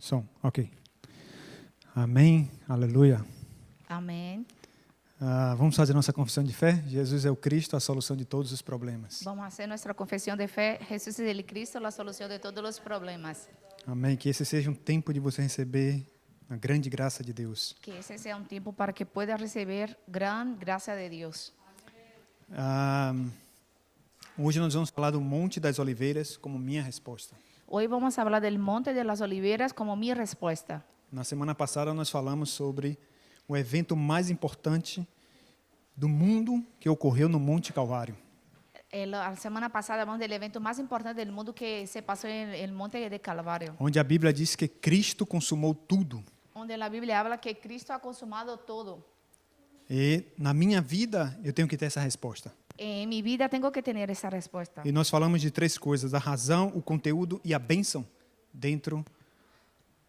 Som, ok. Amém, aleluia. Amém. Vamos fazer nossa confissão de fé. Jesus é o Cristo, a solução de todos os problemas. Vamos a hacer nuestra confesión de fe. Jesús es el Cristo, la solución de todos los problemas. Amém. Que esse seja um tempo de você receber a grande graça de Deus. Que ese sea un tiempo para que puedas recibir gran gracia de Dios. Hoje nós vamos falar do Monte das Oliveiras como minha resposta. Hoy vamos a hablar del Monte de las Oliveras como mi respuesta. Na semana passada nós falamos sobre o evento mais importante do mundo que ocorreu no Monte Calvário. La semana pasada hablamos del evento más importante del mundo que se pasó en el Monte de Calvario. Onde a Bíblia diz que Cristo consumou tudo. Donde la Biblia habla que Cristo ha consumado todo. E na minha vida eu tenho que ter essa resposta. En mi vida tengo que tener esa respuesta. E nós falamos de três coisas: a razão, o conteúdo e a bênção dentro.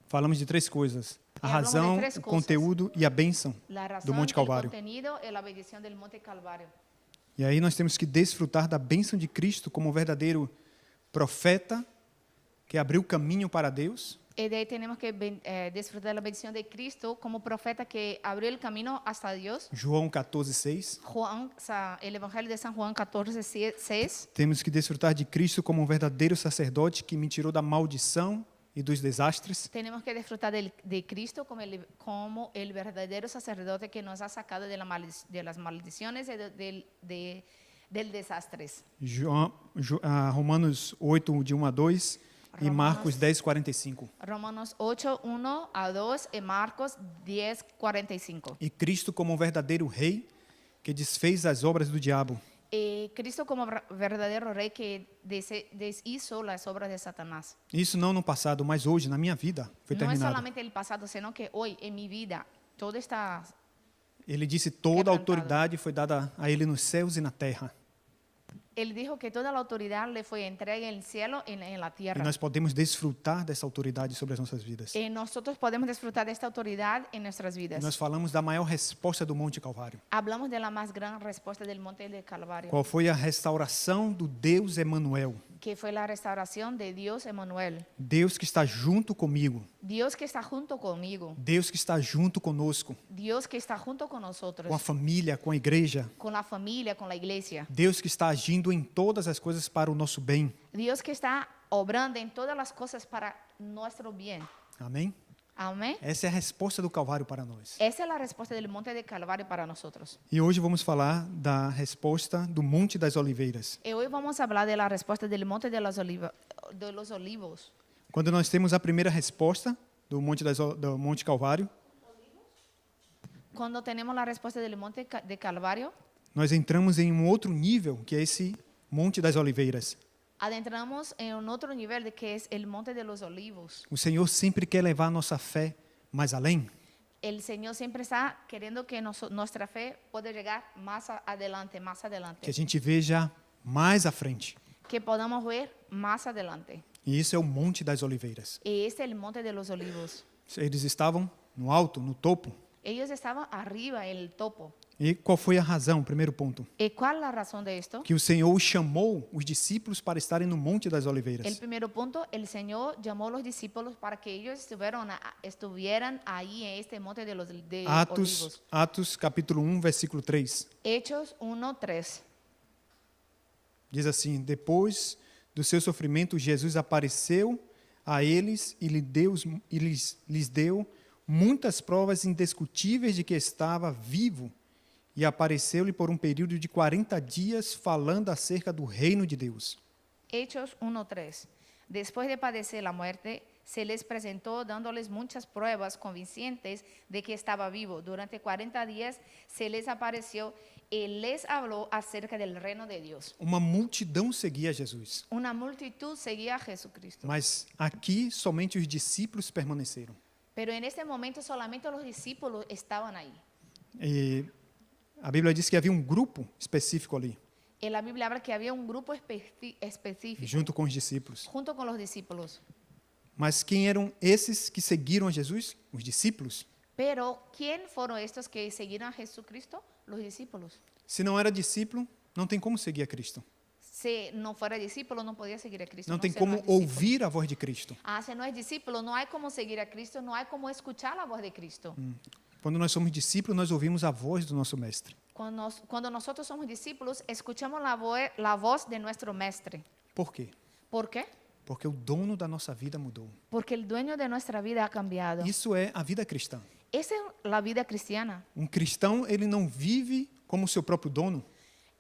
Falamos de três coisas: a razão, o conteúdo e a bênção do Monte Calvário. El contenido y la bendición del Monte Calvario. E aí nós temos que desfrutar da bênção de Cristo como verdadeiro profeta que abriu caminho para Deus. Y de ahí tenemos que disfrutar de la bendición de Cristo como profeta que abrió el camino hasta Dios. João 14:6. El Evangelio de San Juan 14:6. Temos que desfrutar de Cristo como um verdadeiro sacerdote que me tirou da maldição e dos desastres. Tenemos que disfrutar de Cristo como el verdadero sacerdote que nos ha sacado de las maldiciones y del desastres. Romanos 8, de 1 a 2 e Marcos 10:45. Romanos 8, 1 a 2 y Marcos 10:45. E Cristo como um verdadeiro rei que desfez as obras do diabo. Cristo como verdadero rey que deshizo las obras de Satanás. Isso não no passado, mas hoje, na minha vida, foi No es terminado. solamente el pasado, sino que hoy en mi vida todo está. Ele disse: toda a autoridade foi dada a ele nos céus e na terra. Él dijo que toda la autoridad le fue entrega en el cielo y en la E tierra. nós podemos desfrutar dessa autoridade sobre as nossas vidas. Y nosotros podemos disfrutar de esta autoridad en nuestras E vidas. nós falamos da maior resposta do Monte Calvário. Hablamos de la más gran respuesta del Monte de Calvario, Qual foi a restauração do Deus Emanuel? que fue la restauración de Dios Emmanuel. Deus que está junto comigo. Dios que está junto conmigo. Deus que está junto conosco. Dios que está junto con nosotros. Com a família, com a igreja. Con la familia, con la iglesia. Deus que está agindo em todas as coisas para o nosso bem. Dios que está obrando en todas las cosas para nuestro bien. Amém? Amén. Essa é a resposta do Calvário para nós. Esa es la respuesta del Monte de Calvario para nosotros. E hoje vamos falar da resposta do Monte das Oliveiras. Y hoy vamos a hablar de la respuesta del Monte de los Olivos. Quando nós temos a primeira resposta do Monte Calvário, Cuando tenemos la respuesta del Monte de Calvario, nós entramos em um outro nível, que é esse Monte das Oliveiras. adentramos en un otro nivel de que es el Monte de los Olivos. O Senhor sempre quer levar a nossa fé mais além. El Señor siempre está queriendo que nuestra fe pueda llegar más adelante, Que a gente veja mais à frente. que podamos ver más adelante. E isso é o Monte das Oliveiras. Y este es el Monte de los Olivos. Eles estavam no alto, no topo. Ellos estaban arriba, en el topo. E qual foi a razão, primeiro ponto? ¿Y cuál es la razón de esto? Que o Senhor chamou os discípulos para estarem no Monte das Oliveiras. El primer punto, el Señor llamó a los discípulos para que ellos estuvieran ahí en este monte de Olivos. Atos capítulo 1, versículo 3. Hechos 1:3. Diz assim: depois do seu sofrimento, Jesus apareceu a eles e lhes deu muitas provas indiscutíveis de que estava vivo. E apareceu-lhe por um período de 40 dias falando acerca do reino de Deus. Hechos 1:3. Después de padecer la muerte, se les presentó dándoles muchas pruebas convincentes de que estaba vivo. Durante 40 días se les apareció y les habló acerca del reino de Dios. Uma multidão seguia Jesus. Una multitud seguía a Jesucristo. Mas aqui somente os discípulos permaneceram. Pero en este momento solamente los discípulos estaban ahí. E a Bíblia diz que havia um grupo específico ali, En la Biblia habla que había un grupo específico junto com os discípulos. junto con los discípulos. Mas quem eram esses que seguiram a Jesus? Os discípulos. Pero ¿quién fueron estos que siguieron a Jesucristo? Los discípulos. Se não era discípulo, não tem como seguir a Cristo. Si no fuera discípulo, no podía seguir a Cristo. Não tem se no como es discípulo. ouvir a voz de Cristo. Si no es discípulo, no hay como seguir a Cristo, no hay como escuchar la voz de Cristo. Quando nós somos discípulos, nós ouvimos a voz do nosso mestre. Cuando nosotros somos discípulos, escuchamos la voz de nuestro mestre. Por quê? ¿Por qué? Porque o dono da nossa vida mudou. Porque el dueño de nuestra vida ha cambiado. Isso é a vida cristã. Esa es la vida cristiana. Um cristão, ele não vive como seu próprio dono,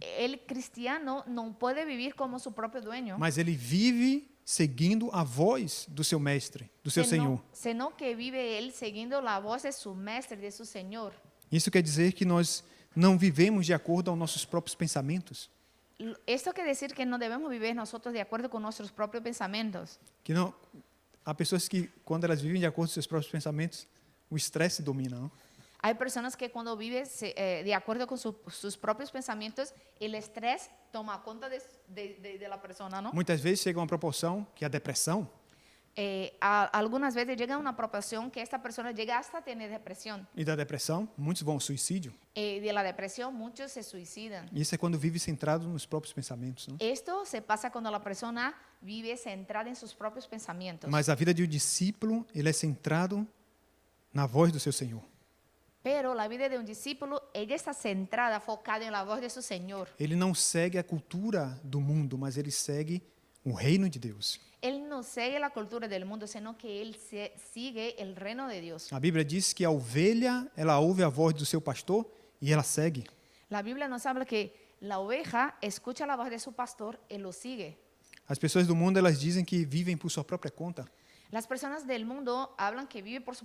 El cristiano no puede vivir como su propio dueño, mas ele vive seguindo a voz do seu mestre, do seu Senhor. sino que vive él siguiendo la voz de su mestre, de su Señor. Isso quer dizer que nós não vivemos de acordo aos nossos próprios pensamentos, Esto quiere decir que no debemos vivir nosotros de acuerdo con nuestros propios pensamientos. que não há pessoas que quando elas vivem de acordo com seus próprios pensamentos, o estresse domina, não? Hay personas que cuando viven de acuerdo con sus propios pensamientos, el estrés toma cuenta de la persona, ¿no? Muitas vezes chega uma proporção que a depressão, Algunas veces llega a una proporción que esta persona llega hasta tener depresión. e da depressão muitos vão ao suicídio. De la depresión muchos se suicidan. Isso é quando vive centrado nos próprios pensamentos, não? Esto se pasa cuando la persona vive centrada en sus propios pensamientos. Mas a vida de um discípulo, ele é centrado na voz do seu Senhor. Pero la vida de un discípulo, ella está centrada, focada en la voz de su Señor. Ele não segue a cultura do mundo, mas ele segue o reino de Deus. Él no sigue la cultura del mundo, sino que él sigue el reino de Dios. A Bíblia diz que a ovelha, ela ouve a voz do seu pastor e ela segue. La Biblia nos habla que la oveja escucha la voz de su pastor y lo sigue. As pessoas do mundo, elas dizem que vivem por sua própria conta. Las personas del mundo hablan que viven por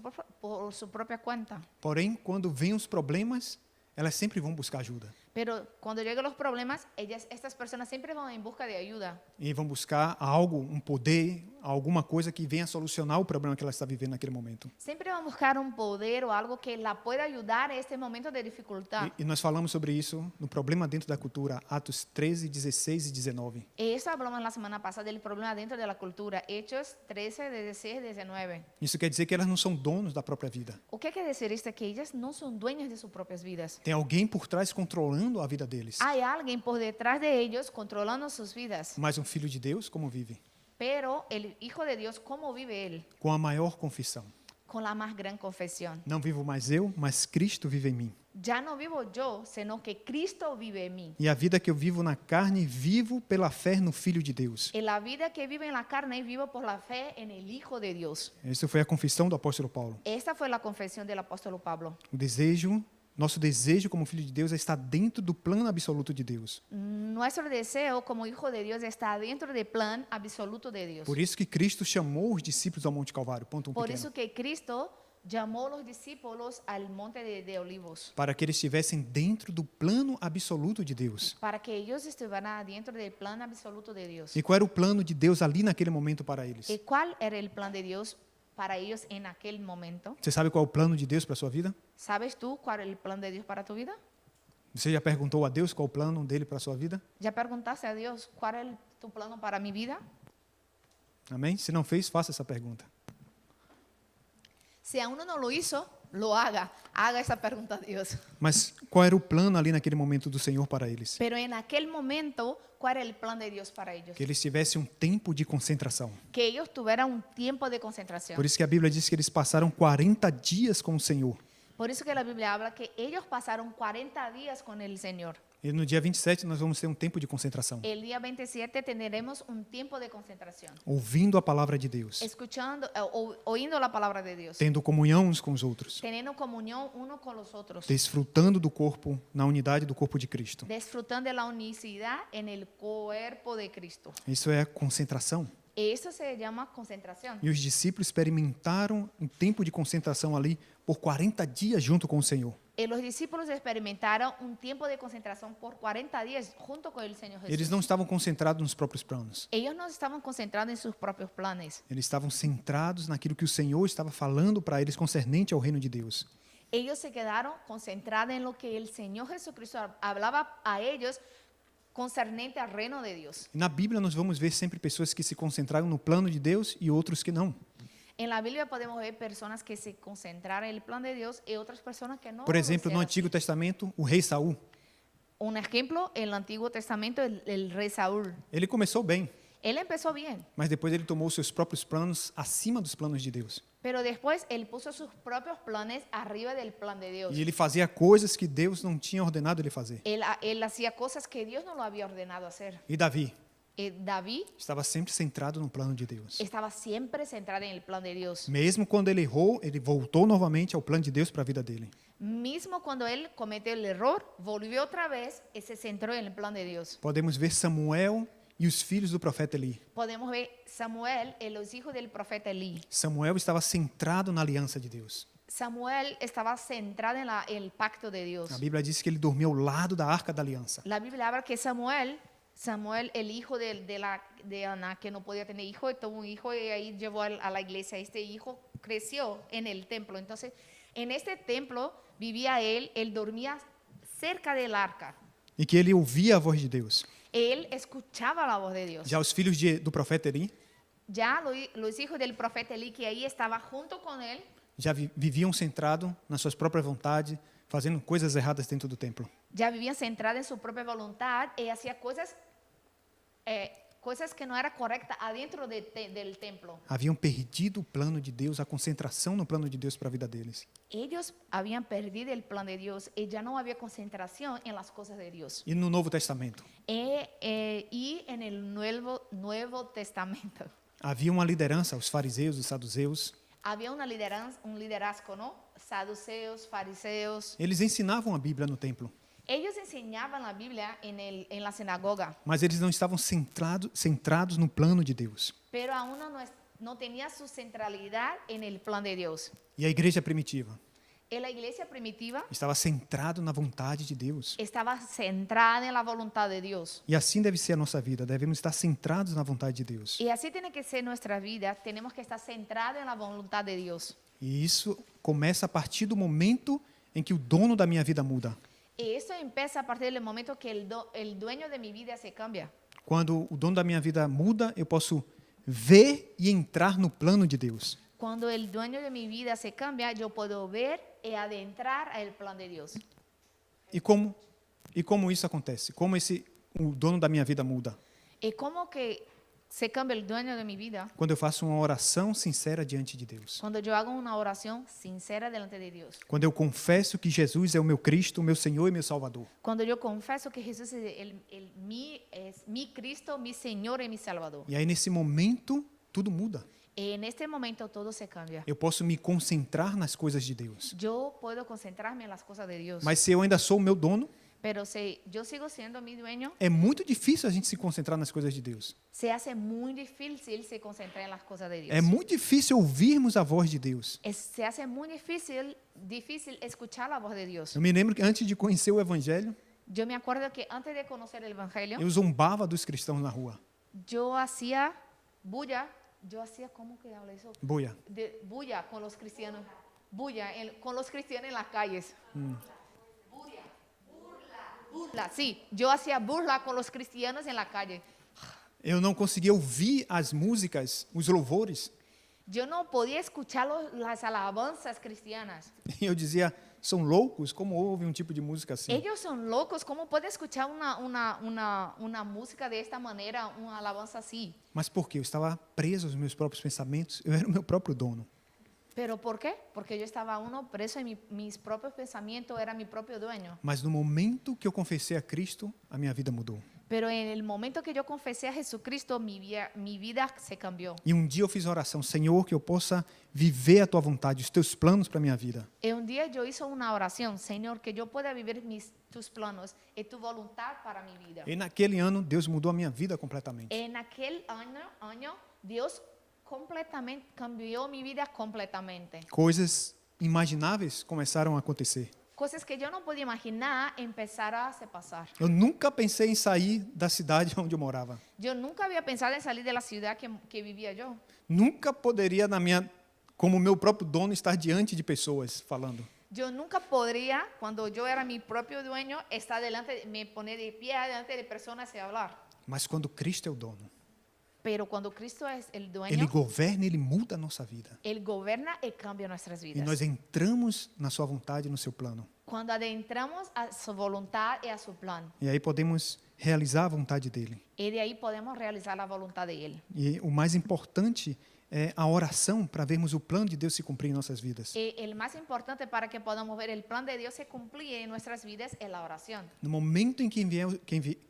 su propia cuenta. Porém, quando vêm os problemas, elas sempre vão buscar ajuda. Pero cuando llegan los problemas, estas personas siempre van en busca de ayuda. E vão buscar algo, um poder, alguma coisa que venha solucionar o problema que ela está vivendo naquele momento. Siempre van a buscar un poder o algo que la pueda ayudar en este momento de dificultad. E nós falamos sobre isso no Problema Dentro da Cultura, Atos 13, 16 e 19. Eso hablamos la semana pasada del problema dentro de la cultura, Hechos 13, 16, 19. Isso quer dizer que elas não são donos da própria vida. O que quer decir esto? Que ellas no son dueñas de sus propias vidas. Tem alguém por trás controlando a vida deles. Hay alguien por detrás de ellos controlando sus vidas. Mas um filho de Deus, como vive? Pero el Hijo de Dios, ¿cómo vive él? Com a maior confissão. Con la más gran confesión. Não vivo mais eu, mas Cristo vive em mim. Ya no vivo yo, sino que Cristo vive en mí. E a vida que eu vivo na carne, vivo pela fé no Filho de Deus. En la vida que vive en la carne, vivo por la fe en el Hijo de Dios. Essa foi a confissão do apóstolo Paulo. Esta fue la confesión del apóstol Pablo. O desejo, nosso desejo como filho de Deus é estar dentro do plano absoluto de Deus. Nuestro deseo como hijo de Dios está dentro del plan absoluto de Dios. Por isso que Cristo chamou os discípulos ao Monte Calvário, ponto Por pequeno, eso que Cristo llamó a los discípulos al monte de Olivos, para que eles estivessem dentro do plano absoluto de Deus. para que ellos estuvieran dentro del plan absoluto de Dios. E qual era o plano de Deus ali naquele momento para eles? ¿Y cuál era el plan de Dios para ellos en aquel momento? Você sabe qual é o plano de Deus para a sua vida? ¿Sabes tú cuál es el plan de Dios para tu vida? Você já perguntou a Deus qual é o plano dele para a sua vida? ¿Ya preguntaste a Dios cuál es tu plano para mi vida? Amém? Se não fez, faça essa pergunta. Si aún no lo hizo, lo haga. Haga esa pregunta a Dios. Mas qual era o plano ali naquele momento do Senhor para eles? Pero en aquel momento, ¿cuál era el plan de Dios para ellos? Que eles tivessem um tempo de concentração. Que ellos tuvieran un tiempo de concentración. Por isso que a Bíblia diz que eles passaram 40 dias com o Senhor. Por eso que la Biblia habla que ellos pasaron 40 días con el Señor. E no dia 27 nós vamos ter um tempo de concentração, El día 27 tendremos un tiempo de concentración. ouvindo a palavra de Deus, Escuchando, oyendo la palabra de Dios. tendo comunhão uns com os outros, Teniendo comunión uno con los otros. desfrutando do corpo, na unidade do corpo de Cristo. Disfrutando de la unicidad en el cuerpo de Cristo. Isso é a concentração. Eso se llama concentración. E os discípulos experimentaram um tempo de concentração ali por 40 dias junto com o Senhor. Y los discípulos experimentaron un tiempo de concentración por 40 días junto con el Señor Jesús. Eles não estavam concentrados nos próprios planos. Ellos no estaban concentrados en sus propios planes. Eles estavam centrados naquilo que o Senhor estava falando para eles concernente ao reino de Deus. Ellos se quedaron concentrados en lo que el Señor Jesucristo hablaba a ellos concernente al reino de Dios. E na Bíblia nós vamos ver sempre pessoas que se concentraram no plano de Deus e outros que não. En la Biblia podemos ver personas que se concentraron en el plan de Dios y otras personas que no. Por exemplo, no lo hicieron Antigo así. Testamento, o rei Saul, Un ejemplo, en el Antiguo Testamento, el rey Saúl. Ele começou bem, Él empezó bien, mas depois ele tomou os seus próprios planos acima dos planos de Deus. pero después él puso sus propios planes arriba del plan de Dios. E ele fazia coisas que Deus não tinha ordenado ele fazer. Él hacía cosas que Dios no lo había ordenado hacer. E Davi David estava sempre centrado no plano de Deus. estaba siempre centrado en el plan de Dios. Mesmo quando ele errou, ele voltou novamente ao plano de Deus para a vida dele. Mismo cuando él cometió el error, volvió otra vez y se centró en el plan de Dios. Podemos ver Samuel e os filhos do profeta Eli. Podemos ver Samuel y los hijos del profeta Elí. Samuel estava centrado na aliança de Deus. Samuel estaba centrado en el pacto de Dios. A Bíblia diz que ele dormia ao lado da arca da aliança. La Biblia habla que Samuel, el hijo de Ana, que no podía tener hijo, tuvo un hijo y ahí llevó a la iglesia. Este hijo creció en el templo. Entonces, en este templo vivía él dormía cerca del arca. E que ele ouvia a voz de Deus. Él escuchaba la voz de Dios. Já os filhos do profeta Eli Ya los hijos del profeta Elí, que ahí estaba junto con él, já viviam centrados nas suas próprias vontades, fazendo coisas erradas dentro do templo. ya vivían centrados en su propia voluntad y hacía cosas que no eran correctas adentro del templo. Haviam perdido o plano de Deus, a concentração no plano de Deus para a vida deles. Ellos habían perdido el plan de Dios y ya no había concentración en las cosas de Dios. E no Novo Testamento, Y en el Nuevo Testamento havia uma liderança, os fariseus, os saduceus. había un liderazgo, ¿no? Saduceos, fariseos. Eles ensinavam a Bíblia no templo, Ellos enseñaban la Biblia en la sinagoga, mas eles não estavam centrados no plano de Deus. pero aún no tenía su centralidad en el plan de Dios. E a igreja primitiva En la iglesia primitiva estava centrado na vontade de Deus. estaba centrada en la voluntad de Dios. E assim deve ser a nossa vida, devemos estar centrados na vontade de Deus. Y así tiene que ser nuestra vida, tenemos que estar centrados en la voluntad de Dios. E isso começa a partir do momento em que o dono da minha vida muda. Y esto empieza a partir del momento que el dueño de mi vida se cambia. Quando o dono da minha vida muda, eu posso ver e entrar no plano de Deus. Cuando el dueño de mi vida se cambia, yo puedo ver y adentrar al plan de Dios. E como isso acontece? Como o dono da minha vida muda? ¿Y cómo que se cambia el dueño de mi vida? Quando eu faço uma oração sincera diante de Deus. Cuando yo hago una oración sincera delante de Dios. Quando eu confesso que Jesus é o meu Cristo, o meu Senhor e meu Salvador. Cuando yo confieso que Jesús es mi Cristo, mi Señor y mi Salvador. E aí, nesse momento, tudo muda. En este momento todo se cambia. Eu posso me concentrar nas coisas de Deus. Yo puedo concentrarme en las cosas de Dios. Mas se eu ainda sou o meu dono, Pero si yo sigo siendo mi dueño, é muito difícil a gente se concentrar nas coisas de Deus. se hace muy difícil se concentrar en las cosas de Dios. É muito difícil ouvirmos a voz de Deus. Se hace muy difícil escuchar la voz de Dios. Eu me lembro que antes de conhecer o Evangelho, Yo me acuerdo que antes de conocer el Evangelio, eu zombava dos cristãos na rua. yo hacía bulla, ¿cómo que habla eso? Boia. Bulla con los cristianos, con los cristianos en las calles. Burla, sí, yo hacía burla con los cristianos en la calle. Eu não conseguia ouvir as músicas, os louvores. Yo no podía escuchar las alabanzas cristianas. E eu dizia, são loucos? Como ouvem um tipo de música assim? Ellos son locos, ¿cómo puede escuchar una música de esta manera, una alabanza así? Mas por quê? Eu estava preso aos meus próprios pensamentos. Eu era o meu próprio dono. ¿Pero por qué? Porque yo estaba preso en mis propios pensamientos, era mi propio dueño. Mas no momento que eu confessei a Cristo, a minha vida mudou. Pero en el momento que yo confesé a Jesucristo, mi vida se cambió. E um dia eu fiz a oração, Senhor, que eu possa viver a Tua vontade, os Teus planos para a minha vida. Y un día yo hice una oración, Señor, que yo pueda vivir tus planos y tu voluntad para mi vida. E naquele ano, Deus mudou a minha vida completamente. En aquel año Dios completamente cambió mi vida completamente. Coisas imagináveis começaram a acontecer. Cosas que yo no podía imaginar empezaron a pasar. Eu nunca pensei em sair da cidade onde eu morava. Yo nunca había pensado en salir de la ciudad que vivía yo. Nunca poderia, como meu próprio dono, estar diante de pessoas falando. Yo nunca podría, cuando yo era mi propio dueño, me poner de pie delante de personas y hablar. Mas quando Cristo é o dono, Pero cuando Cristo es el Ele dueño, governa, Ele muda a nossa vida. Él gobierna y cambia nuestras E vidas. nós entramos na Sua vontade e no Seu plano. Cuando adentramos a su voluntad y a su plan. E aí podemos realizar a vontade dele. Y de ahí podemos realizar la voluntad de Él. E o mais importante é a oração para vermos o plano de Deus se cumprir em nossas vidas. Y el más importante para que podamos ver el plan de Dios se cumplir en nuestras vidas es la oración. No momento em que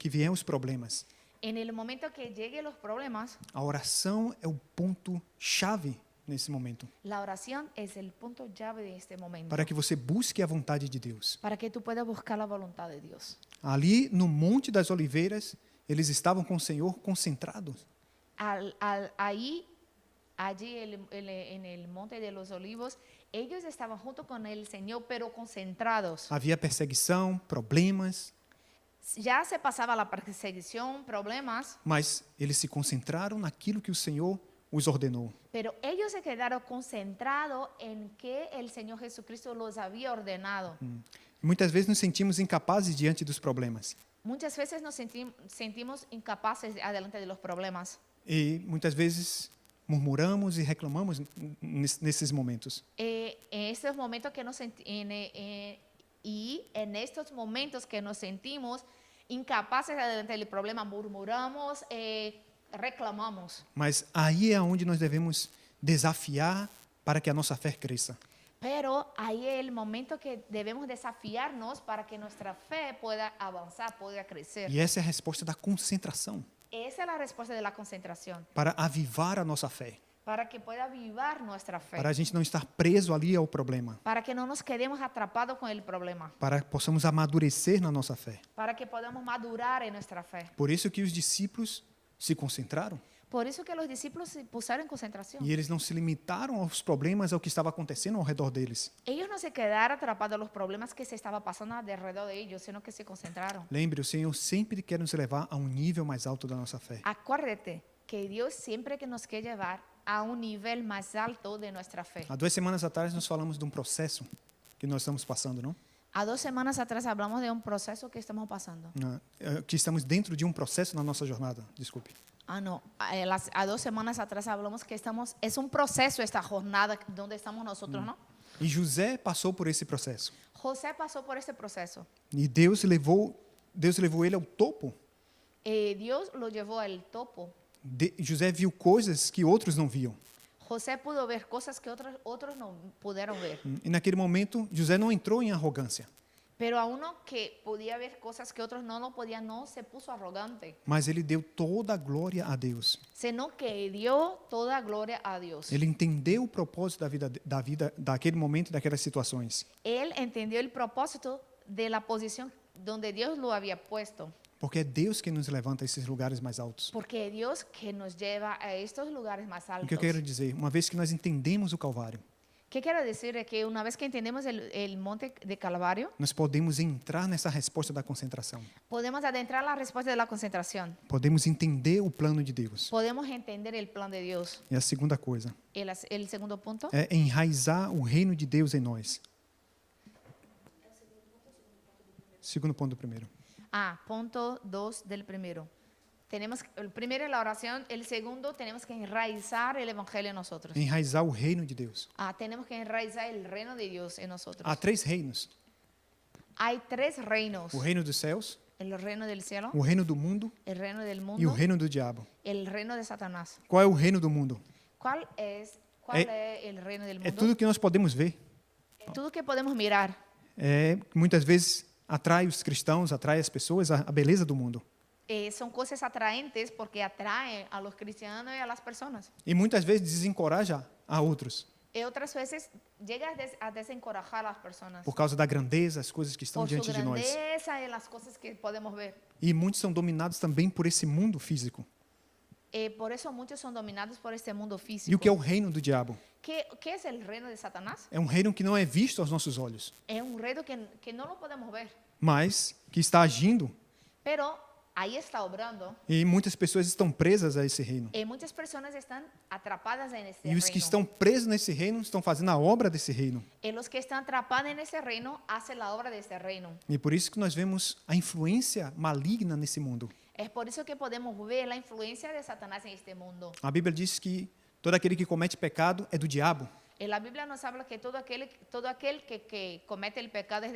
vier os problemas, En el momento que lleguen los problemas, a oração é o ponto chave nesse momento, la oración es el punto llave de este momento. para que você busque a vontade de Deus. Para que tú puedas buscar la voluntad de Dios. Ali no Monte das Oliveiras, eles estavam com o Senhor concentrados. Allí en el Monte de los Olivos, ellos estaban junto con el Señor, pero concentrados. Havia perseguição, problemas, Ya se pasaba la perseguición, problemas, mas eles se concentraram naquilo que o Senhor os ordenou. pero ellos se quedaron concentrados en que el Señor Jesucristo los había ordenado. Muitas vezes nos sentimos incapazes diante dos problemas. Muchas veces nos sentimos incapaces adelante de los problemas. E muitas vezes murmuramos e reclamamos nesses momentos. En estos momentos que en estos momentos que nos sentimos incapaces adelante del problema, murmuramos, reclamamos. Mas aí é onde nós devemos desafiar para que a nossa fé cresça. Pero ahí es el momento que debemos desafiarnos para que nuestra fe pueda avanzar, pueda crecer. E essa é a resposta da concentração, Esa es la respuesta de la concentración, para avivar a nossa fé, para que pueda avivar nuestra fe, para a gente não estar preso ali ao problema, para que no nos quedemos atrapados con el problema, para que possamos amadurecer na nossa fé. para que podamos madurar en nuestra fe. Por isso que os discípulos se concentraram Por eso que los discípulos se pusieron en concentración. e eles não se limitaram aos problemas, ao que estava acontecendo ao redor deles. Ellos no se quedaron atrapados en los problemas que se estaba pasando alrededor de ellos, sino que se concentraron. Lembre, o Senhor sempre quer nos levar a um nível mais alto da nossa fé. Acuérdate que Dios siempre que nos quiere llevar a un nivel más alto de nuestra fe. Há 2 semanas atrás nós falamos de um processo que nós estamos passando, não? A 2 semanas atrás hablamos de un proceso que estamos pasando. Que estamos dentro de um processo na nossa jornada, desculpe. No. A 2 semanas atrás hablamos que es un proceso esta jornada donde estamos nosotros, ¿no? E José passou por esse processo. José pasó por este proceso. E Deus levou ele ao topo. Dios lo llevó al topo. José viu coisas que outros não viam. José pudo ver cosas que otros no pudieron ver. E naquele momento, José não entrou em arrogância, Pero a uno que podía ver cosas que otros no lo podían, no se puso arrogante, mas ele deu toda a glória a Deus. sino que dio toda gloria a Dios. Ele entendeu o propósito da vida daquele momento, daquelas situações. Él entendió el propósito de la posición donde Dios lo había puesto, Porque é Deus que nos levanta a esses lugares mais altos. porque es Dios que nos lleva a estos lugares más O altos. que eu quero dizer, uma vez que nós entendemos o Calvário, ¿Qué quiero decir? Es que una vez que entendemos el monte de Calvario, nós podemos entrar nessa resposta da concentração. podemos adentrar la respuesta de la concentración. Podemos entender o plano de Deus. Podemos entender el plan de Dios. E a segunda coisa El segundo punto. é enraizar o reino de Deus em nós. Segundo ponto primeiro. Punto 2 del primero. El primero es la oración, el segundo tenemos que enraizar el evangelio en nosotros. Enraizar o reino de Deus. Tenemos que enraizar el reino de Dios en nosotros. Há 3 reinos: Hay 3 reinos: o reino dos céus, el reino del cielo, o reino do mundo el reino del e o mundo, reino do diabo. el reino de Satanás. Qual é o reino do mundo? ¿Cuál es el reino del É mundo? tudo que nós podemos ver. Todo que podemos mirar. Muitas vezes atrai os cristãos, atrai as pessoas a beleza do mundo. Son cosas atraentes porque atraen a los cristianos y a las personas. E muitas vezes desencoraja a outros Y otras veces llega a desencorajar a las personas por causa da grandeza, as coisas que estão por su diante de nós. grandeza y las cosas que podemos ver. E muitos são dominados também por esse mundo físico. Por eso muchos son dominados por este mundo E o físico. que é o reino do diabo? ¿Qué es el reino de Satanás? É um reino que não é visto aos nossos olhos, Es un reino que no lo podemos ver, mas que está agindo, pero ahí está obrando. e muitas pessoas estão presas a esse reino. Muchas personas están atrapadas en este E os que reino. estão presos nesse reino estão fazendo a obra desse reino. Y los que están atrapados en ese reino hacen la obra de este reino. E por isso que nós vemos a influência maligna nesse mundo. Es por eso que podemos ver la influencia de Satanás en este mundo. A Bíblia diz que todo aquele que comete pecado é do diabo. La Biblia nos habla que todo aquel que comete el pecado es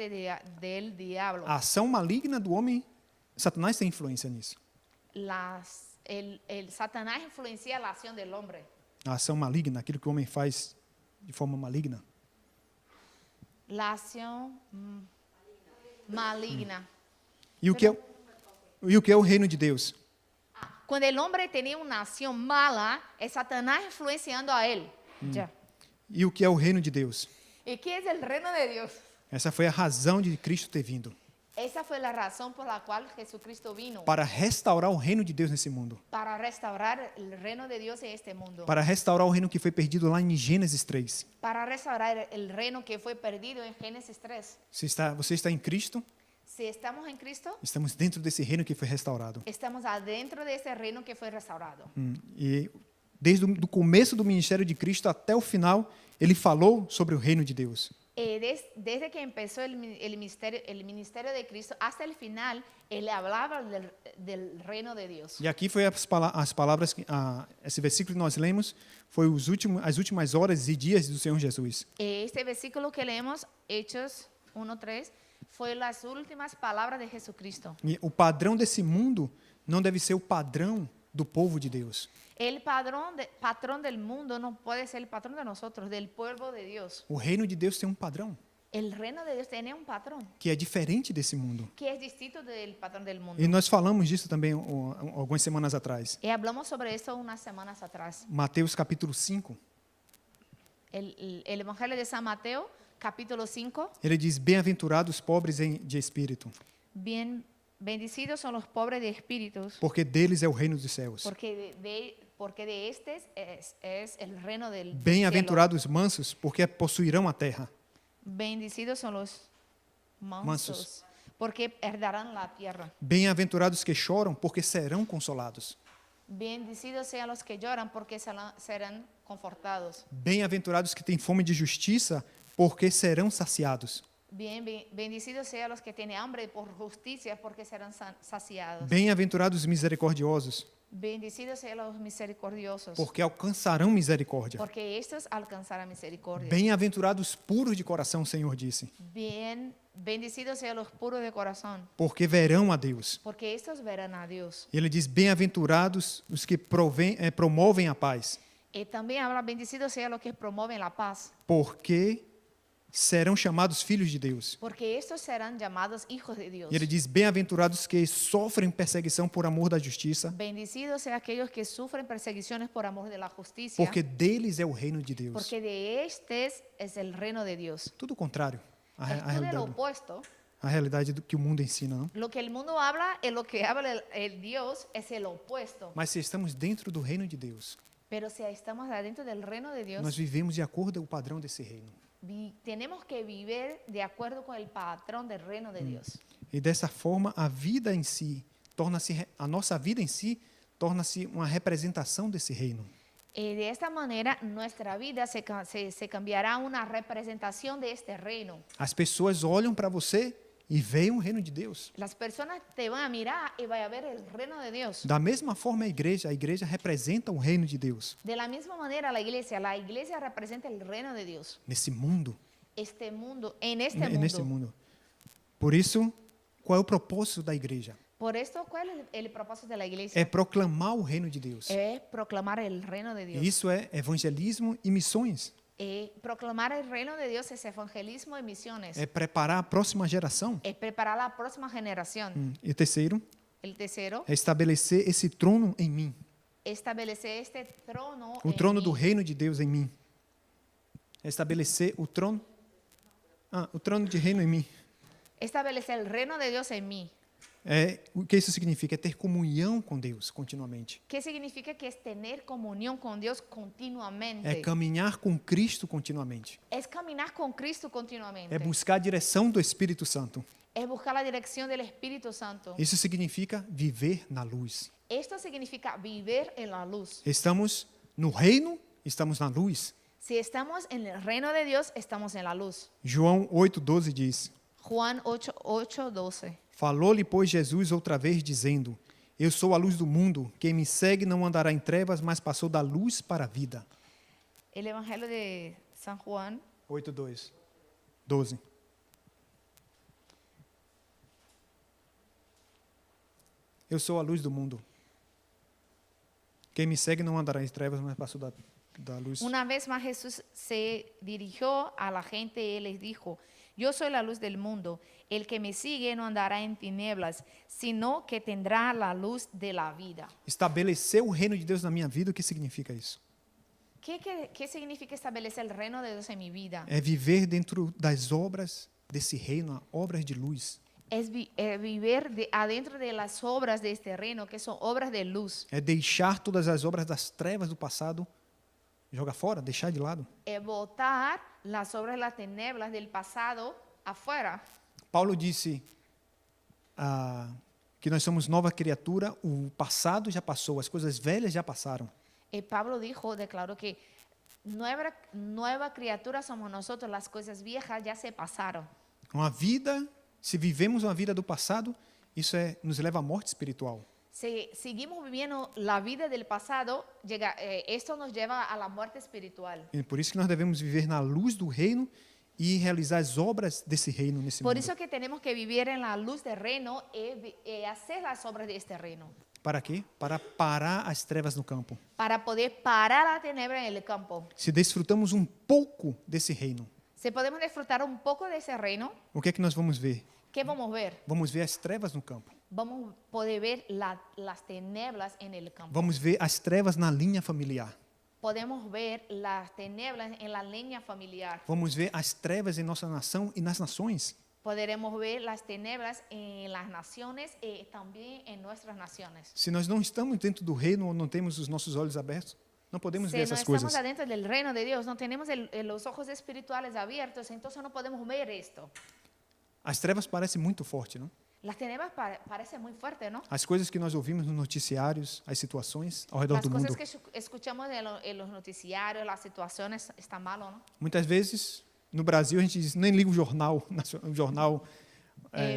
del diablo. A ação maligna do homem, Satanás tem influência nisso. El Satanás influencia la acción del hombre. A ação maligna, aquilo que o homem faz de forma maligna. La acción maligna. E o que é o reino de Deus? Cuando el hombre tenía una acción mala, es Satanás influenciando a él. Ya. E o que é o reino de Deus? ¿Y qué es el reino de Dios? Essa foi a razão de Cristo ter vindo. Esa fue la razón por la cual Jesucristo vino. Para restaurar o reino de Deus nesse mundo. Para restaurar el reino de Dios en este mundo. Para restaurar o reino que foi perdido lá em Gênesis 3. Para restaurar el reino que fue perdido en Génesis 3. Você está em Cristo, Si estamos en Cristo, estamos dentro desse reino que foi restaurado. estamos adentro de ese reino que fue restaurado. E desde o começo do ministério de Cristo até o final, ele falou sobre o reino de Deus. Desde que empezó el ministerio de Cristo hasta el final, él hablaba del reino de Dios. E aqui foi as palavras, esse versículo que nós lemos, foi as últimas horas e dias do Senhor Jesus. Este versículo que leemos, Hechos 1:3, fue las últimas palabras de Jesucristo. E o padrão desse mundo não deve ser o padrão do povo de Deus. El patrón del mundo no puede ser el patrón de nosotros, del pueblo de Dios. O reino de Deus tem um padrão El reino de Dios tiene un patrón que é diferente desse mundo. que es distinto del patrón del mundo. E nós falamos disso também algumas semanas atrás. Y hablamos sobre esto unas semanas atrás. Mateus capítulo 5. El Evangelio de San Mateo, capítulo 5. Ele diz: Bem-aventurados os pobres de espírito, Bendecidos son los pobres de espíritus, porque deles é o reino dos céus. porque de estos es el reino del cielo. Bem-aventurados os mansos, porque possuirão a terra. Bendecidos son los mansos, Mansos. porque herdarán la tierra. Bem-aventurados que choram, porque serão consolados. Bendecidos sean los que lloran, porque serán confortados. Bem-aventurados que têm fome de justiça, porque serão saciados. Bendecidos sean los que tienen hambre por justicia, porque serán saciados. Bem-aventurados os misericordiosos, Bendecidos sean los misericordiosos, porque alcançarão misericórdia. porque estos alcanzarán misericordia. Bem-aventurados puros de coração, o Senhor disse, Bendecidos sean los puros de corazón, porque verão a Deus. porque estos verán a Dios. Ele diz: Bem-aventurados os que promovem a paz, Y también habla, bendecidos sean los que promueven la paz, porque serão chamados filhos de Deus. porque estos serán llamados hijos de Dios. E ele diz: Bem-aventurados que sofrem perseguição por amor da justiça, Bendecidos sean aquellos que sufren persecuciones por amor de la justicia, porque deles é o reino de Deus. porque de estos es el reino de Dios. Tudo o contrário à Es todo lo realidade, opuesto. à realidade do que o mundo ensina, não? Lo que el mundo habla es lo que habla el Dios, es el opuesto. Mas se estamos dentro do reino de Deus, Pero si estamos adentro del reino de Dios, nós vivemos de acordo com o padrão desse reino. tenemos que vivir de acuerdo con el patrón del reino de Dios. E dessa forma, a vida em si a nossa vida em si torna-se uma representação desse reino. Y de esta manera nuestra vida se cambiará a una representación de este reino. As pessoas olham para você e veem o reino de Deus. Las personas te van a mirar y van a ver el reino de Dios. Da mesma forma, a igreja representa o reino de Deus De la misma manera la iglesia representa el reino de Dios. nesse mundo. Este mundo, en este Nesse mundo. mundo. Por isso, qual é o propósito da igreja? Por esto, ¿cuál es el propósito de la iglesia? É proclamar o reino de Deus. Es proclamar el reino de Dios. E isso é evangelismo e missões. Proclamar el reino de Dios es evangelismo y misiones. É preparar a próxima geração. Es preparar la próxima generación. E terceiro, El tercero, é estabelecer esse trono em mim. establecer este trono. O en trono mí. do reino de Deus em mim. É estabelecer o trono de reino em mim. Establecer el reino de Dios en mí. O que isso significa? É ter comunhão com Deus continuamente. ¿Qué significa? Que es tener comunión con Dios continuamente. É caminhar com Cristo continuamente. Es caminar con Cristo continuamente. É buscar a direção do Espírito Santo. Es buscar la dirección del Espíritu Santo. Isso significa viver na luz. Esto significa vivir en la luz. Estamos no reino, estamos na luz. Si estamos en el reino de Dios, estamos en la luz. João 8,12 diz: Juan 8:12. Falou-lhe, pois, Jesus outra vez, dizendo: Eu sou a luz do mundo. Quem me segue não andará em trevas, mas passou da luz para a vida. El Evangelio de San Juan 8:2. 12. Eu sou a luz do mundo. Quem me segue não andará em trevas, mas passou da luz. Una vez más Jesús se dirigió a la gente y les dijo, yo soy la luz del mundo, el que me sigue no andará en tinieblas, sino que tendrá la luz de la vida. Estabelecer o reino de Deus na minha vida, o que significa isso? ¿Qué significa establecer el reino de Dios en mi vida? É viver dentro das obras desse reino, obras de luz. Es vivir adentro de las obras de este reino, que son obras de luz. É deixar todas as obras das trevas do passado, jogar fora, deixar de lado. Botar las obras de las tinieblas del pasado afuera. Paulo disse que nós somos nova criatura, o passado já passou, as coisas velhas já passaram. Pablo declaró que nueva criatura somos nosotros, las cosas viejas ya se pasaron. Uma vida, se vivemos uma vida do passado, isso nos leva à morte espiritual. Si seguimos viviendo la vida del pasado, esto nos lleva a la muerte espiritual. E por isso que nós devemos viver na luz do reino e realizar as obras desse reino nesse Por mundo. eso que tenemos que vivir en la luz del reino y hacer las obras de este reino. Para quê? Para parar as trevas no campo. Para poder parar la tenebra en el campo. Se desfrutamos um pouco desse reino, Si podemos disfrutar un poco de ese reino, o que é que nós vamos ver? ¿qué vamos a ver? Vamos ver as trevas no campo. Vamos a poder ver las tinieblas en el campo. Vamos ver as trevas na linha familiar. Podemos ver las tinieblas en la leña familiar. Vamos ver as trevas em nossa nação e nas nações. Podremos ver las tinieblas en las naciones y también en nuestras naciones. Se nós não estamos dentro do reino ou não temos os nossos olhos abertos, não podemos ver Si no essas estamos coisas. adentro del reino de Dios, no tenemos los ojos espirituales abiertos, entonces no podemos ver esto. As trevas parecem muito fortes, não? Las tinieblas parecen muy fuertes, ¿no? As coisas que nós ouvimos nos noticiários, as situações ao redor Las do mundo. cosas que escuchamos en los noticiarios, las situaciones, está malo, ¿no? Muitas vezes, no Brasil, a gente diz, nem liga o jornal,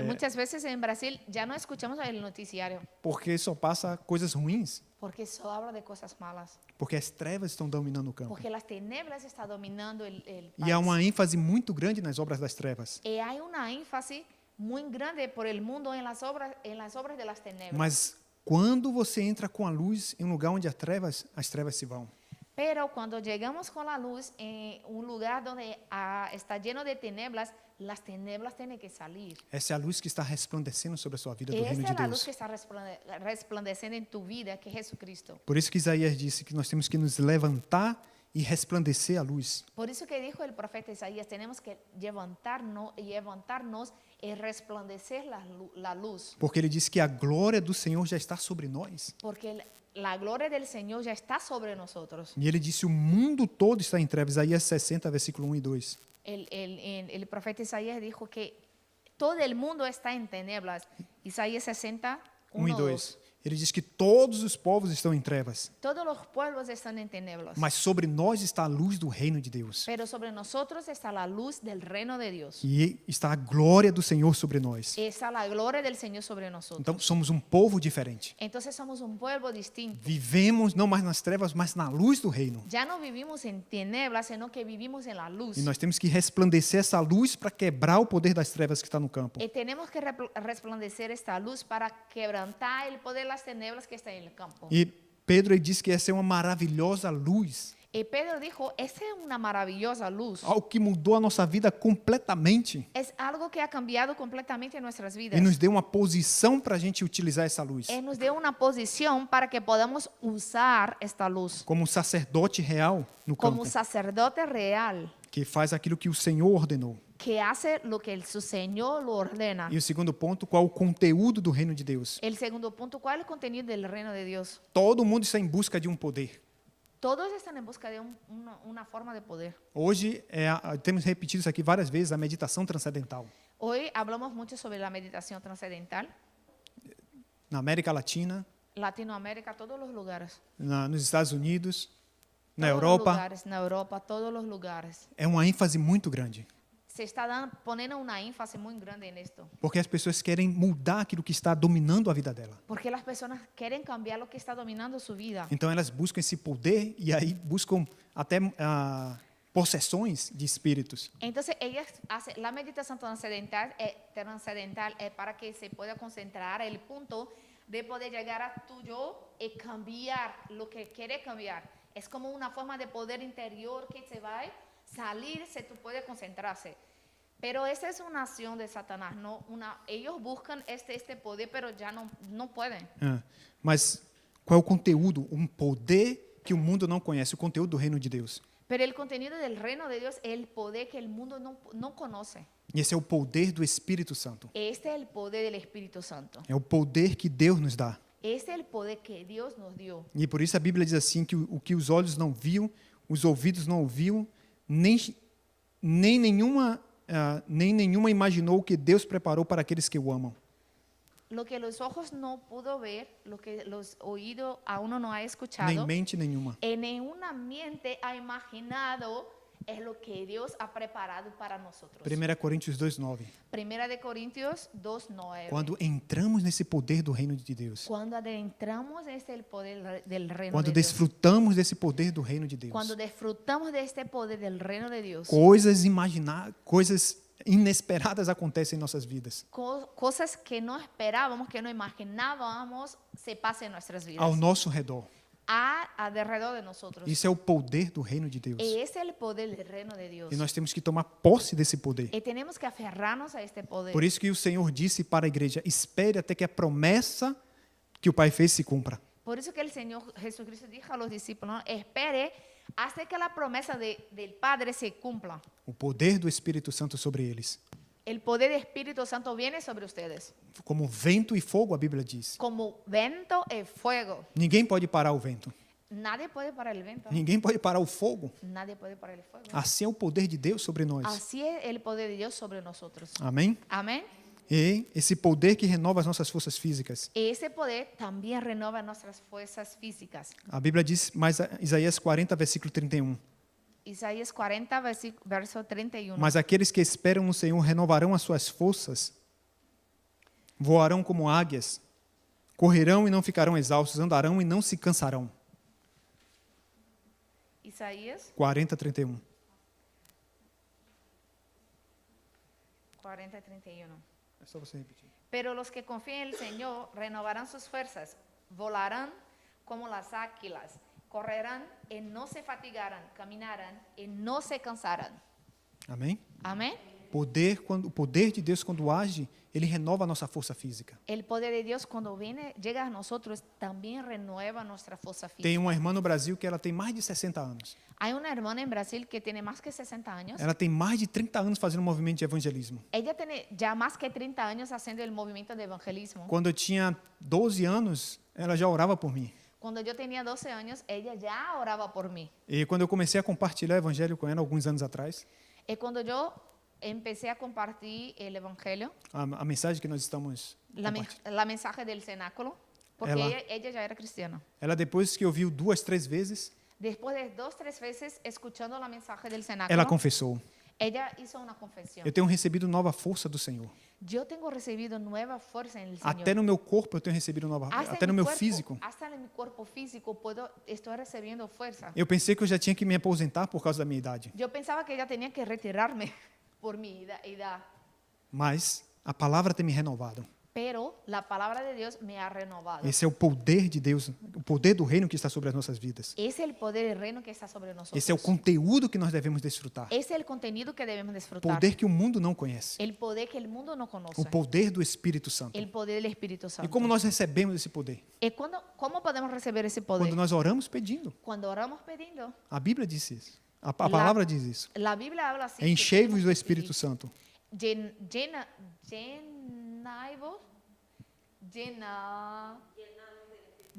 Muchas veces en Brasil ya no escuchamos el noticiario porque só passa coisas ruins, porque solo habla de cosas malas, porque as trevas estão dominando o campo. porque las tinieblas están dominando el E há país. uma ênfase muito grande nas obras das trevas. Y hay una énfasis muy grande por el mundo en las obras de las tinieblas. Mas quando você entra com a luz em um lugar onde há trevas, as trevas se vão. Pero cuando llegamos con la luz en un lugar donde está lleno de tinieblas, las tinieblas tienen que salir. Essa é a luz que está resplandecendo sobre a sua vida do Esta reino es de la luz Deus. que está resplandeciendo en tu vida, que es Jesucristo. Por isso que Isaías disse que nós temos que nos levantar e resplandecer a luz. Por eso que dijo el profeta Isaías, tenemos que levantarnos y resplandecer la luz. Porque ele disse que a glória do Senhor já está sobre nós. Porque la gloria del Señor ya está sobre nosotros. E ele disse, o mundo todo está em trevas. Isaías 60, versículo 1 e 2. El profeta Isaías dijo que todo el mundo está en tinieblas. Isaías 60, 1 e 1, 2. 2. Ele diz que todos os povos estão em trevas, Todos los pueblos están en tinieblas. mas sobre nós está a luz do reino de Deus. Pero sobre nosotros está la luz del reino de Dios. E está a glória do Senhor sobre nós. Está la gloria del Señor sobre nosotros. Então somos um povo diferente. Entonces somos un pueblo distinto. Vivemos não mais nas trevas, mas na luz do reino. Ya no vivimos en tinieblas, sino que vivimos en la luz. E nós temos que resplandecer essa luz para quebrar o poder das trevas que está no campo. Y tenemos que resplandecer esta luz para quebrantar el poder de las tinieblas que está en el campo. E Pedro ele disse que essa é uma maravilhosa luz, Y Pedro dijo, esta es una maravillosa luz. algo que mudou a nossa vida completamente Es algo que ha cambiado completamente nuestras vidas. e nos deu uma posição para a gente utilizar essa luz. Nos dio una posición para que podamos usar esta luz Como um sacerdote real no como campo, sacerdote real que faz aquilo que o Senhor ordenou. que hace lo que su Señor lo ordena. E o segundo ponto, qual o conteúdo do reino de Deus? El segundo punto, ¿cuál es el contenido del reino de Dios? Todo mundo está em busca de um poder. Todos están en busca de una forma de poder. Hoje, temos repetido isso aqui várias vezes, a meditação transcendental. Hoy hablamos mucho sobre la meditación trascendental. Na América Latina, Latinoamérica, todos los lugares. nos Estados Unidos, na Todos los Europa, lugares, na Europa, todos los lugares. é uma ênfase muito grande. Se está poniendo una énfasis muy grande en esto. Porque as pessoas querem mudar aquilo que está dominando a vida dela. Porque las personas quieren cambiar lo que está dominando su vida. Então elas buscam esse poder e aí buscam até possessões de espíritos. Entonces, ella hace la meditación trascendental para que se pueda concentrar el punto de poder llegar a tu yo y cambiar lo que quiere cambiar. Es como una forma de poder interior que se va a salir si tú puedes concentrarse. Pero esa es una acción de Satanás. Ellos buscan este poder, pero ya no pueden. Mas qual é o conteúdo, um poder que o mundo não conhece, o conteúdo do reino de Deus? Pero el contenido del reino de Dios es el poder que el mundo no conoce. E esse é o poder do Espírito Santo. Este es el poder del Espíritu Santo. É o poder que Deus nos dá. Este es el poder que Dios nos dio. E por isso a Bíblia diz assim que o que os olhos não viam, os ouvidos não ouviam, nem nenhuma imaginou o que Deus preparou para aqueles que o amam. Lo que los ojos no pudo ver, lo que los oídos a uno no ha Nem escuchado, mente nenhuma. en ninguna mente ha imaginado es lo que Dios ha preparado para nosotros. 1 Coríntios 2:9. Primera de Corintios 2:9. Quando entramos nesse poder do reino de Deus, Cuando adentramos en el poder del reino quando de Dios, desfrutamos desse poder do reino de Deus, cuando disfrutamos de este poder del reino de Dios, coisas inesperadas acontecem em nossas vidas, cosas que no esperábamos, que no imaginábamos, se pasan en nuestras vidas. ao nosso redor. Alrededor de nosotros. Isso é o poder do reino de Deus. Ese es el poder del reino de Dios. E nós temos que tomar posse desse poder. Y tenemos que aferrarnos a este poder. Por isso que o Senhor disse para a igreja: espere até que a promessa que o Pai fez se cumpra. Por eso que el Señor Jesucristo dijo a los discípulos, ¿no? Espere hasta que la promesa del Padre se cumpla. O poder do Espírito Santo sobre eles. El poder del Espíritu Santo viene sobre ustedes. Como vento e fogo, a Bíblia diz. Como viento y fuego. Ninguém pode parar o vento. Nadie puede parar el viento. Ninguém pode parar o fogo. Nadie puede parar el fuego. Assim é o poder de Deus sobre nós. Así es el poder de Dios sobre nosotros. Amém? Amén. E esse poder que renova as nossas forças físicas. Ese poder también renueva nuestras fuerzas físicas. A Bíblia diz, mais Isaías 40, versículo 31. Isaías 40, verso 31. Mas aqueles que esperam no Senhor renovarão as suas forças, voarão como águias, correrão e não ficarão exaustos, andarão e não se cansarão. Isaías 40, 31. 40, 31. É só você repetir. Pero los que confían en el Señor renovarán sus fuerzas, volarán como las águilas, correrán y no se fatigarán, caminarán y no se cansarán. Amém? Amén. O poder de Deus, quando age, ele renova a nossa força física. El poder de Dios cuando llega a nosotros también renueva nuestra fuerza física. Tem uma irmã no Brasil que ela tem mais de 60 anos. Hay una hermana en Brasil que tiene más que 60 años. Ela tem mais de 30 anos fazendo um movimento de evangelismo. Ella tiene ya más que 30 años haciendo el movimiento de evangelismo. Quando eu tinha 12 anos, ela já orava por mim. Cuando yo tenía 12 años, ella ya oraba por mí. E quando eu comecei a compartilhar o evangelho com ela, alguns anos atrás, Y cuando yo empecé a compartir el evangelio, a mensagem que nós estamos compartilhando, la mensaje del cenáculo, porque ella ya era cristiana. ela depois que ouviu 2, 3 vezes, Después de 2, 3 veces escuchando la mensaje del cenáculo, ela confessou: ella hizo una confesión. eu tenho recebido nova força do Senhor. Yo tengo recibido nueva fuerza en el Señor. Até no meu corpo eu tenho recebido nova, até no meu físico. Hasta en mi cuerpo físico estoy recibiendo fuerza. Eu pensei que eu já tinha que me aposentar por causa da minha idade, Yo pensaba que ya tenía que retirarme por mi edad, mas a palavra tem me renovado. pero la palabra de Dios me ha renovado. Esse é o poder de Deus, o poder do reino que está sobre as nossas vidas. Es el poder del reino que está sobre nosotros. Esse é o conteúdo que nós devemos desfrutar. Es el contenido que debemos disfrutar. Poder que o mundo não conhece. El poder que el mundo no conoce. O poder do Espírito Santo. El poder del Espíritu Santo. E como nós recebemos esse poder? ¿Y cómo podemos recibir ese poder? Quando nós oramos pedindo. Cuando oramos pidiendo. A Bíblia diz isso. A palavra diz isso. La Biblia habla así. Enchei-vos do Espírito Santo.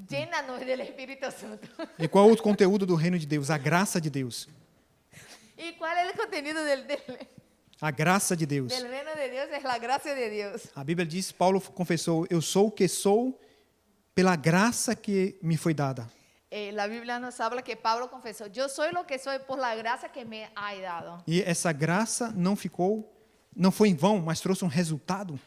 Llena-nos del Espíritu Santo. E qual é o outro conteúdo do reino de Deus? A graça de Deus. ¿Y cuál es el contenido del A graça de Deus. reino de Dios? Es la gracia de Dios. A Bíblia diz, Paulo confessou: eu sou o que sou pela graça que me foi dada. La Biblia nos habla que Pablo confesó, yo soy lo que soy por la gracia que me ha dado. E essa graça não foi em vão, mas trouxe um resultado.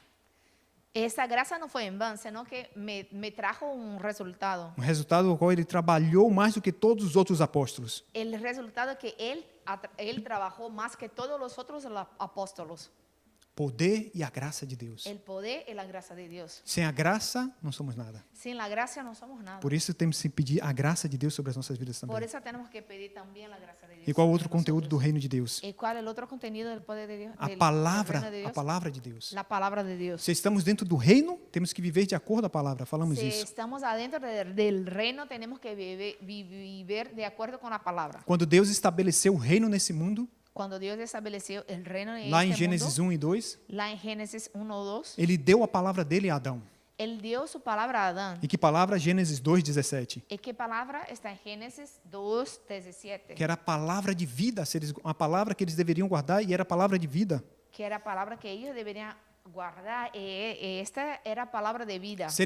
Esa gracia no fue en vano, sino que me trajo un resultado. Um resultado no qual ele trabalhou mais do que todos os outros apóstolos. El resultado es que él trabajó más que todos los otros apóstolos. Poder e a graça de Deus. El poder y la gracia de Dios. Sem a graça, não somos nada. Sin la gracia no somos nada. Por isso temos que pedir a graça de Deus sobre as nossas vidas Por também. eso tenemos que pedir también la gracia de Dios. E qual sobre outro conteúdo do nosotros. reino de Deus? ¿Y cuál es el otro contenido del poder de Dios? A del palavra, reino de Dios? a palavra de Deus. La palabra de Dios. Se estamos dentro do reino, temos que viver de acordo à palavra. Falamos Si isso. estamos adentro del reino, tenemos que vivir de acuerdo con la palabra. Quando Deus estabeleceu o reino nesse mundo, Cuando Dios estableció el reino en lá em este Gênesis mundo, 1 e 2, lá en Génesis 1:2, ele deu a palavra dele a Adão. él dio su palabra a Adán. E que palavra? Gênesis 2:17. ¿Y qué palabra está en Génesis 2:17? Que era a palavra de vida, a palavra que eles deveriam guardar e era a palavra de vida. Que era a palabra que ellos deberían guardar. Esta era a palabra de vida. Se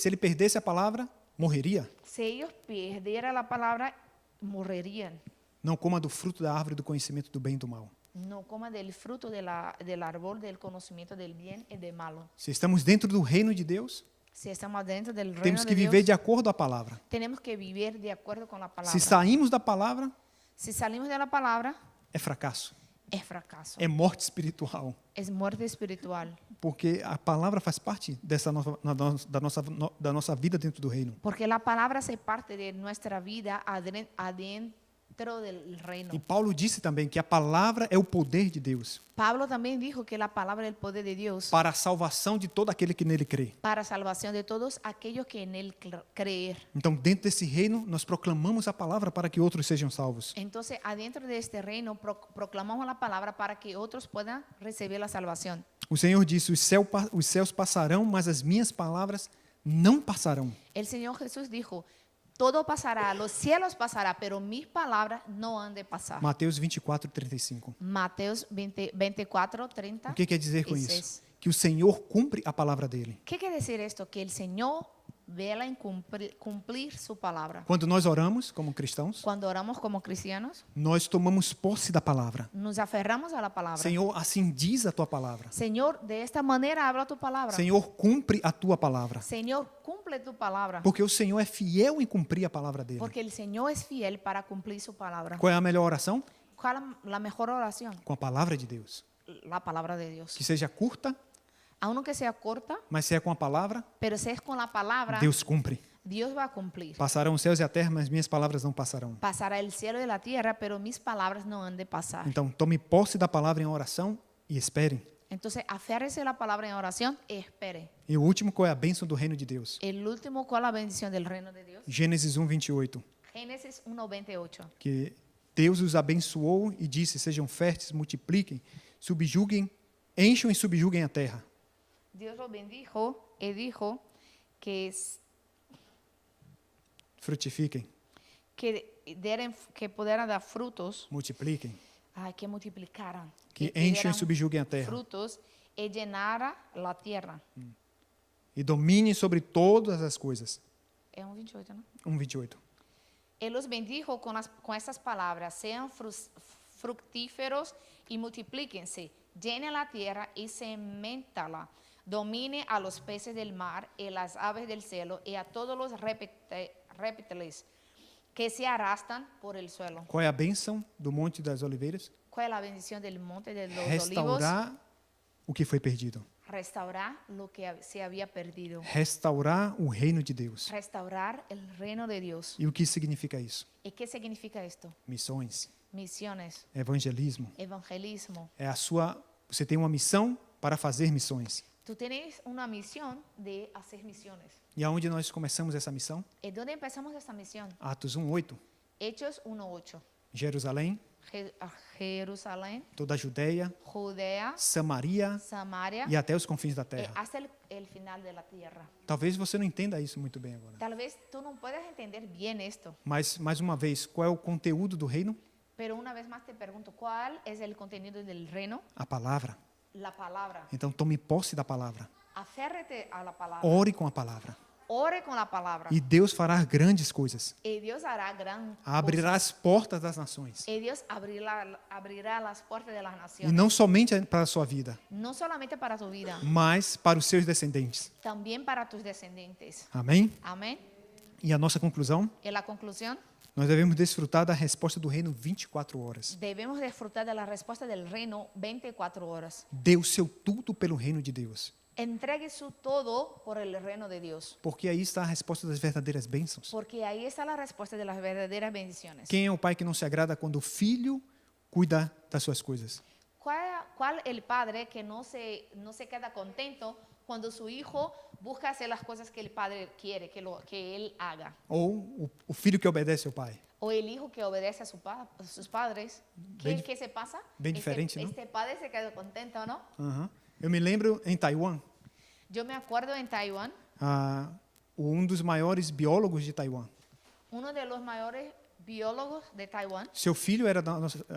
ele perdesse a palavra, morreria. Si ellos perdieran la palabra, morirían. Não coma do fruto da árvore do conhecimento do bem e do mal. No coma del fruto del árbol del conocimiento del bien y del malo. Se estamos dentro do reino de Deus, Si estamos dentro del reino temos que de viver Dios, de acordo à palavra. tenemos que vivir de acuerdo con la palabra. Se saímos da palavra, Si salimos de la palabra, é fracasso, es fracaso. é morte espiritual. Es muerte espiritual. Porque a palavra faz parte da nossa vida dentro do reino. Porque la palabra hace parte de nuestra vida adentro del reino. E Paulo disse também que a palavra é o poder de Deus Pablo también dijo que la palabra es el poder de Dios para a salvação de todo aquele que nele crê. para salvación de todos aquellos que en él creer. Então, dentro desse reino, nós proclamamos a palavra para que outros sejam salvos. Entonces, adentro de este reino proclamamos la palabra para que otros puedan recibir la salvación. O Senhor disse: os céus passarão, mas as minhas palavras não passarão. El Señor Jesús dijo, todo pasará, los cielos pasará, pero mis palabras no han de pasar. Mateus 24:35. Mateos 24:30. O que quer dizer com dice isso? Que o Senhor cumpre a palavra dele. ¿Qué quiere decir esto? Que el Señor vela en cumplir su palabra. Quando nós oramos como cristãos, Cuando oramos como cristianos, nós tomamos posse da palavra. nos aferramos a la palabra. Senhor, assim diz a tua palavra. Señor, de esta manera habla tu palabra. Senhor, cumpre a tua palavra. Señor, cumple tu palabra. Porque o Senhor é fiel em cumprir a palavra dele. Porque el Señor es fiel para cumplir su palabra. Qual é a melhor oração? ¿Cuál es la mejor oración? Com a palavra de Deus. La palabra de Dios. Que seja curta, Aunque sea corta, mas se é com a palavra, pero si es con la palabra, Deus cumpre. Dios va a cumplir. Passarão os céus e a terra, mas minhas palavras não passarão. Pasará el cielo y la tierra, pero mis palabras no han de pasar. Então, tome posse da palavra em oração e espere. Entonces, aférrese a la palabra en oración y espere. E o último, qual é a bênção do reino de Deus? El último, ¿cuál es la bendición del reino de Dios? Gênesis 1:28. Génesis 1:28. Que Deus os abençoou e disse: sejam férteis, multipliquem, subjuguem, encham e subjuguem a terra. Dios lo bendijo y dijo que Frutifiquem, que pudieran dar frutos, multipliquem, que multiplicaran, que que encham e dieran subjuguem a terra. frutos y llenara la tierra. E dominem sobre todas as coisas. Es 1:28, ¿no? 1:28. Él los bendijo con estas palabras: sean fructíferos y multiplíquense, llenen la tierra y sementala, domine a los peces del mar y las aves del cielo y a todos los reptiles que se arrastran por el suelo. Qual é a bênção do Monte das Oliveiras? ¿Cuál es la bendición del monte de los olivos? Restaurar o que foi perdido. Restaurar lo que se había perdido. Restaurar o reino de Deus. Restaurar el reino de Dios. E o que significa isso? ¿Y qué significa esto? Missões, Misiones, evangelismo. evangelismo. É a sua, você tem uma missão para fazer missões. Tú tienes una misión de hacer misiones. E aonde nós começamos essa missão? ¿Y dónde empezamos esta misión? Atos 1:8. Hechos 1:8. Jerusalém, Jerusalén, toda a Judeia, Judea, Samaria Samaria, e até os confins da terra. hasta el final de la tierra. Talvez você não entenda isso muito bem agora. Tal vez tú no puedas entender bien esto, Mas, mais uma vez, qual é o conteúdo do reino? pero una vez más te pregunto, ¿cuál es el contenido del reino? A palavra. La palabra. Então, tome posse da palavra. Aférrate a la palabra. Ore com a palavra. ore com a palavra. E Deus fará grandes coisas. E Deus hará gran Abrirá as portas das nações. E Deus abrirá as portas das E nações. não somente para a sua vida, Não solamente para tu vida, mas para os seus descendentes. também para tus descendentes. Amém? Amém. E a nossa conclusão? E a conclusão, Nós devemos desfrutar da resposta do reino 24 horas. devemos disfrutar da resposta do reino 24 horas. Dê o seu tudo pelo reino de Deus. Entregue su todo por el reino de Dios, Porque aí está a resposta das verdadeiras bênçãos. porque ahí está la respuesta de las verdaderas bendiciones. Quem é o pai que não se agrada quando o filho cuida das suas coisas? ¿Cuál el padre que no se queda contento cuando su hijo busca hacer las cosas que el padre quiere que él haga? Ou o filho que obedece ao pai? O el hijo que obedece a sus padres. ¿Qué se pasa? Bem diferente, ¿no? Este padre se queda contento, ¿no? Aham. Eu me lembro em Taiwan, Yo me acuerdo en Taiwán, dos maiores biólogos de Taiwan. uno de los mayores biólogos de Taiwán, Seu filho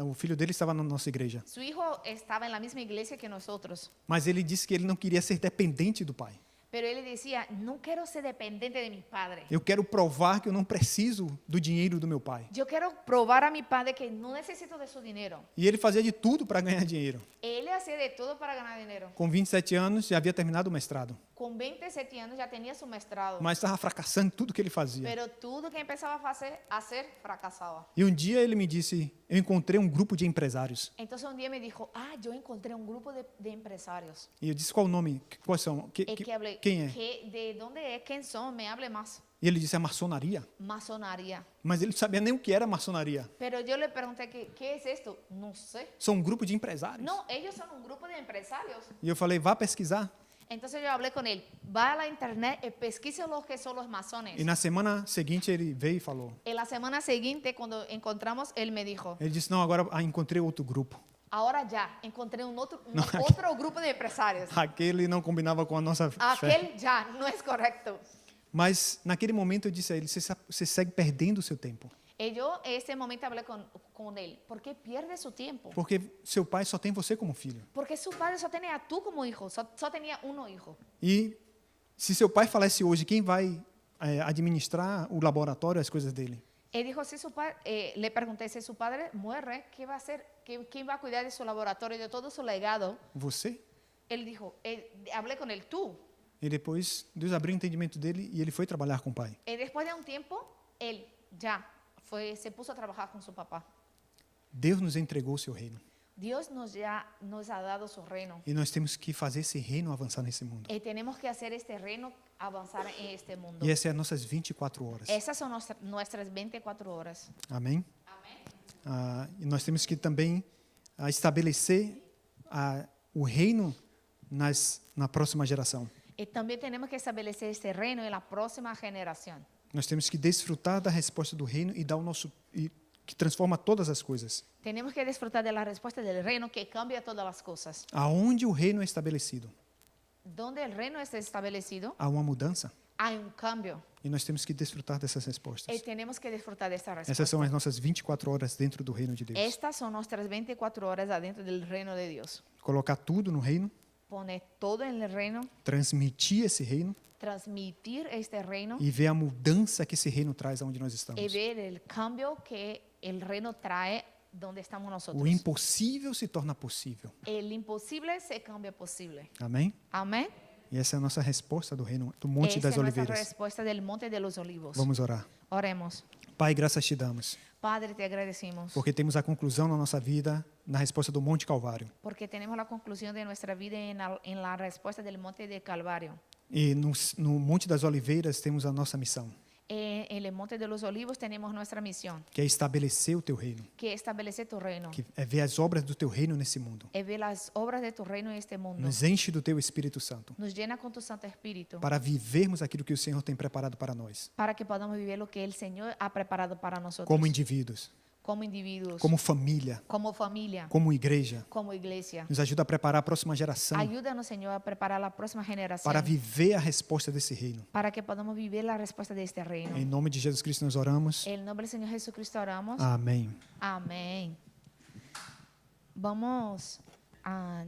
o filho dele estava na nossa igreja, su hijo estaba en la misma iglesia que nosotros. mas ele disse que ele não queria ser dependente do pai. Pero él decía, no quiero ser dependiente de mi padre. Eu quero provar que eu não preciso do dinheiro do meu pai. Yo quiero probar a mi padre que no necesito de su dinero. E ele fazia de tudo para ganhar dinheiro. Él hacía de todo para ganar dinero. Com 27 anos, já havia terminado o mestrado, Con 27 años ya tenía su mestrado. mas estava fracassando em tudo que ele fazia. Pero todo que empezaba a hacer fracasaba. E um dia ele me disse, eu encontrei um grupo de empresários. Entonces un día me dijo, yo encontré un grupo de empresarios. E eu disse, qual o nome? Quais são? Quem é? ¿De dónde es? ¿Quién son? Me hable más. E ele disse, a maçonaria. Masonaria. Mas ele não sabia nem o que era maçonaria. Pero yo le pregunté, ¿qué es esto? No sé. São um grupo de empresários. No, ellos son un grupo de empresarios. E eu falei, vá pesquisar. Entonces yo hablé con él, va a la internet y pesquise lo que son los masones. E na semana seguinte ele veio e falou. En la semana siguiente, cuando encontramos, él me dijo, Ele disse, não, agora encontrei outro grupo. ahora ya, encontré otro grupo de empresarios. Aquele não combinava com a nossa fé. Aquel ya no es correcto. Mas naquele momento eu disse a ele, você segue perdendo o seu tempo. Y yo en este momento hablé con él, ¿por qué pierde su tiempo? Porque seu pai só tem você como filho. Porque su padre solo tenía a tú como hijo, solo tenía uno hijo. E se seu pai falece hoje, quem vai administrar o laboratório, as coisas dele? Él dijo, si le pregunté, si su padre muere, ¿qué va a hacer? ¿Quién va a cuidar de su laboratorio, de todo su legado? Você? Él dijo, hablé con él, tú. E depois Deus abriu o entendimento dele e ele foi trabalhar com o pai. Y después de un tiempo, él ya se puso a trabajar con su papá. Deus nos entregou o seu reino. Dios nos ha dado su reino. E nós temos que fazer esse reino avançar nesse mundo. Y tenemos que hacer este reino avanzar en este mundo. E essas são as nossas 24 horas. Esas son nuestras 24 horas. Amém? Amén. E nós temos que também estabelecer o reino na próxima geração. Y también tenemos que establecer este reino en la próxima generación. Nós temos que desfrutar da resposta do reino e dar que transforma todas as coisas. Tenemos que disfrutar de la respuesta del reino que cambia todas las cosas. Aonde o reino é estabelecido, Donde el reino está establecido, há uma mudança. hay un cambio. E nós temos que desfrutar dessas Y respostas. tenemos que disfrutar de esta Essas respuesta. são as nossas 24 horas dentro do reino de Deus. Estas son nuestras 24 horas adentro del reino de Dios. Colocar tudo no reino, Poner todo en el reino, transmitir esse reino transmitir este reino e ver a mudança que esse reino traz aonde nós estamos. y ver el cambio que el reino trae donde estamos nosotros. O impossível se torna possível. El imposible se cambia posible. Amém? Amén. E essa é a nossa resposta do reino, do Monte Esta das es nuestra Oliveiras. respuesta del Monte de los Olivos. Vamos orar. Oremos. Pai, graças te damos, Padre, te agradecemos porque temos a conclusão na nossa vida na resposta do Monte Calvário. porque tenemos la conclusión de nuestra vida en la respuesta del Monte de Calvario. E no Monte das Oliveiras temos a nossa missão, En el Monte de los Olivos tenemos nuestra misión, que é estabelecer o teu reino, que es establecer tu reino, que é ver as obras do teu reino nesse mundo. es ver las obras de tu reino en este mundo. Nos enche do teu Espírito Santo, Nos llena con tu Santo Espíritu para vivermos aquilo que o Senhor tem preparado para nós, para que podamos vivir lo que el Señor ha preparado para nosotros. como indivíduos, como individuos, como família, como familia, como igreja. como iglesia. Nos ajuda a preparar a próxima geração Ayúdanos, Señor, a preparar la próxima generación para viver a resposta desse reino. para que podamos vivir la respuesta de este reino. Em nome de Jesus Cristo nós oramos. En el nombre del Señor Jesucristo oramos. Amém. Amén. Vamos a